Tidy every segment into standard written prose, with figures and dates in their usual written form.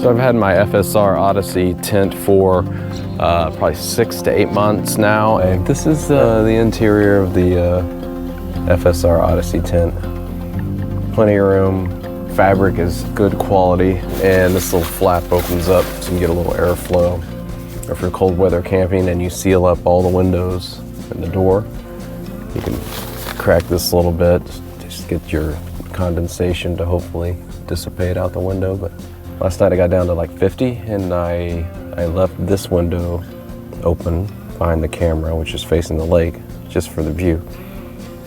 So I've had my FSR Odyssey tent for probably 6 to 8 months now. And this is the interior of the FSR Odyssey tent. Plenty of room, fabric is good quality, and this little flap opens up so you can get a little airflow. Or if you're cold weather camping and you seal up all the windows and the door, you can crack this a little bit, just get your condensation to hopefully dissipate out the window. But last night I got down to like 50, and I left this window open behind the camera, which is facing the lake, just for the view.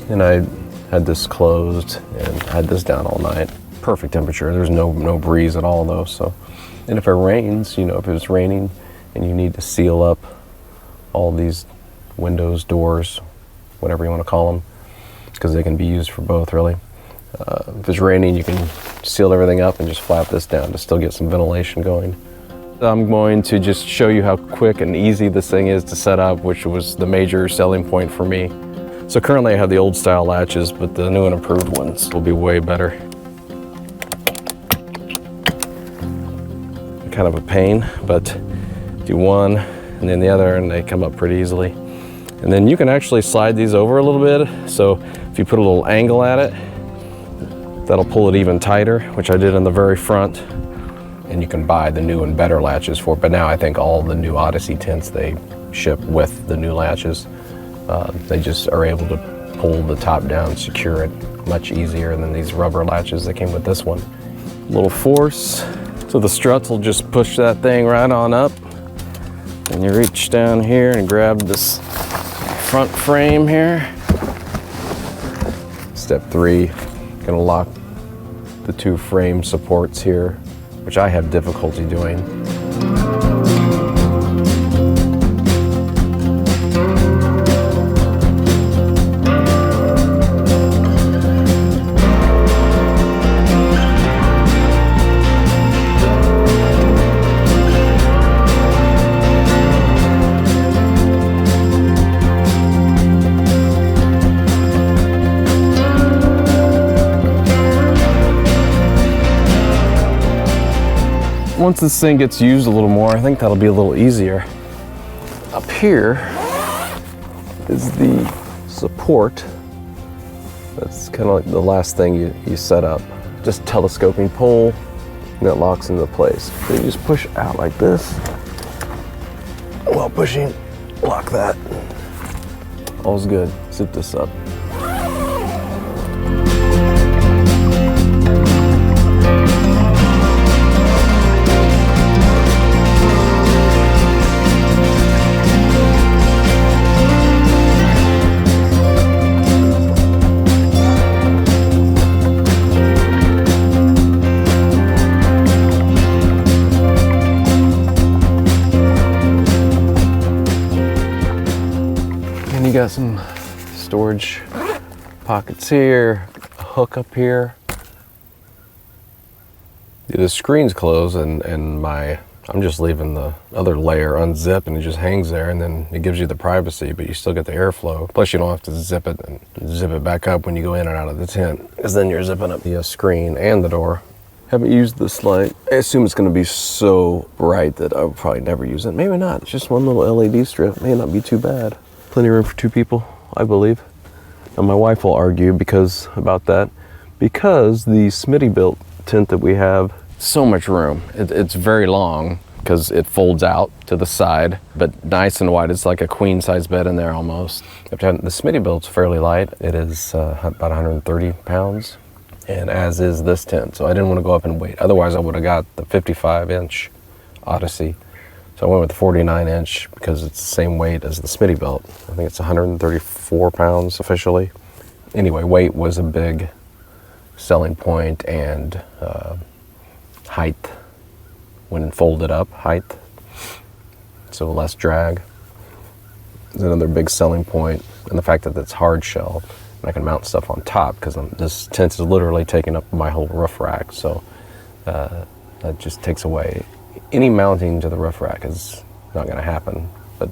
And I had this closed and had this down all night. Perfect temperature. There's no breeze at all though. So, and if it rains, you know, if it's raining and you need to seal up all these windows, doors, whatever you want to call them, because they can be used for both really. If it's raining, you can seal everything up and just flap this down to still get some ventilation going. I'm going to just show you how quick and easy this thing is to set up, which was the major selling point for me. So currently I have the old style latches, but the new and improved ones will be way better. Kind of a pain, but do one and then the other, and they come up pretty easily. And then you can actually slide these over a little bit. So if you put a little angle at it, that'll pull it even tighter, which I did in the very front. And you can buy the new and better latches for it. But now I think all the new Odyssey tents, they ship with the new latches. They just are able to pull the top down, secure it much easier than these rubber latches that came with this one. Little force. So the struts will just push that thing right on up. And you reach down here and grab this front frame here. Step 3, gonna lock the 2 frame supports here, which I have difficulty doing. Once this thing gets used a little more, I think that'll be a little easier. Up here is the support. That's kind of like the last thing you set up. Just telescoping pole, and it locks into place. So you just push out like this. While pushing, lock that. All's good. Zip this up. You got some storage pockets here, a hook up here. The screen's closed and I'm just leaving the other layer unzipped, and it just hangs there, and then it gives you the privacy, but you still get the airflow. Plus you don't have to zip it and zip it back up when you go in and out of the tent, because then you're zipping up the screen and the door. Haven't used this light. I assume it's gonna be so bright that I would probably never use it. Maybe not, it's just one little LED strip, may not be too bad. Plenty of room for 2 people, I believe. And my wife will argue about that, because the Smittybilt tent that we have, so much room. It's very long because it folds out to the side, but nice and wide. It's like a queen size bed in there almost. The Smittybilt's fairly light. It is about 130 pounds, and as is this tent. So I didn't want to go up in weight. Otherwise I would have got the 55-inch Odyssey. So I went with the 49-inch because it's the same weight as the Smittybilt. I think it's 134 pounds officially. Anyway, weight was a big selling point, and height, when folded up, height, so less drag, is another big selling point. And the fact that it's hard shell, and I can mount stuff on top, because this tent is literally taking up my whole roof rack. So that just takes away any mounting to the roof rack is not going to happen, but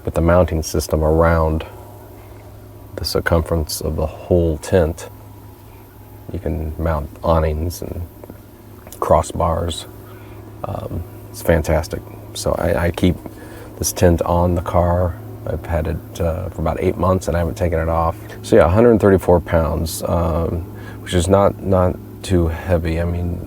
with the mounting system around the circumference of the whole tent, you can mount awnings and crossbars It's fantastic. So I keep this tent on the car. I've had it for about 8 months and I haven't taken it off. So yeah, 134 pounds, which is not too heavy. I mean,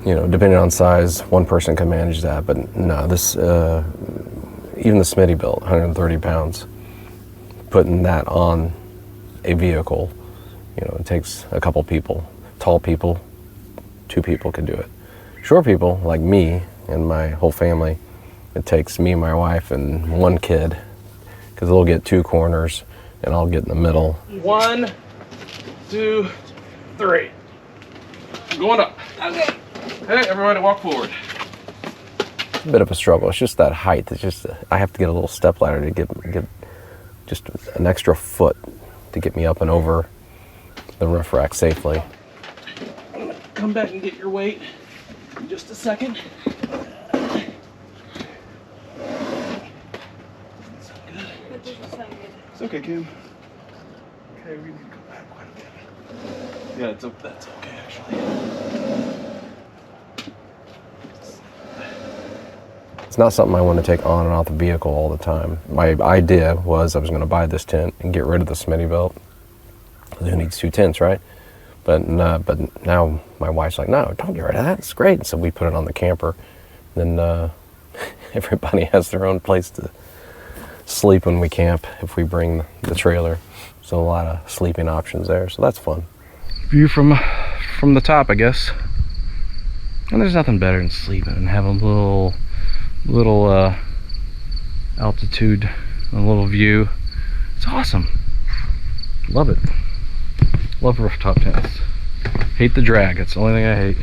you know, depending on size, one person can manage that, but no, this, even the Smittybilt, 130 pounds, putting that on a vehicle, you know, it takes a couple people. Tall people, 2 people can do it. Short people, like me and my whole family, it takes me and my wife and 1 kid, because they'll get 2 corners and I'll get in the middle. 1, 2, 3. Going up. Okay. Hey, everybody walk forward. It's a bit of a struggle. It's just that height. It's just, I have to get a little step ladder to get just an extra foot to get me up and over the roof rack safely. I'm gonna come back and get your weight in just a second. It's okay, Kim. Okay, we need to go back quite a bit. Yeah, that's okay, actually. It's not something I want to take on and off the vehicle all the time. My idea was I was going to buy this tent and get rid of the Smittybilt. Who needs 2 tents, right? But now my wife's like, no, don't get rid of that. It's great. So we put it on the camper. Then everybody has their own place to sleep when we camp if we bring the trailer. So a lot of sleeping options there. So that's fun. View from the top, I guess. And there's nothing better than sleeping and having a little altitude, a little view. It's awesome. Love it. Love rooftop tents. Hate the drag. That's the only thing I hate.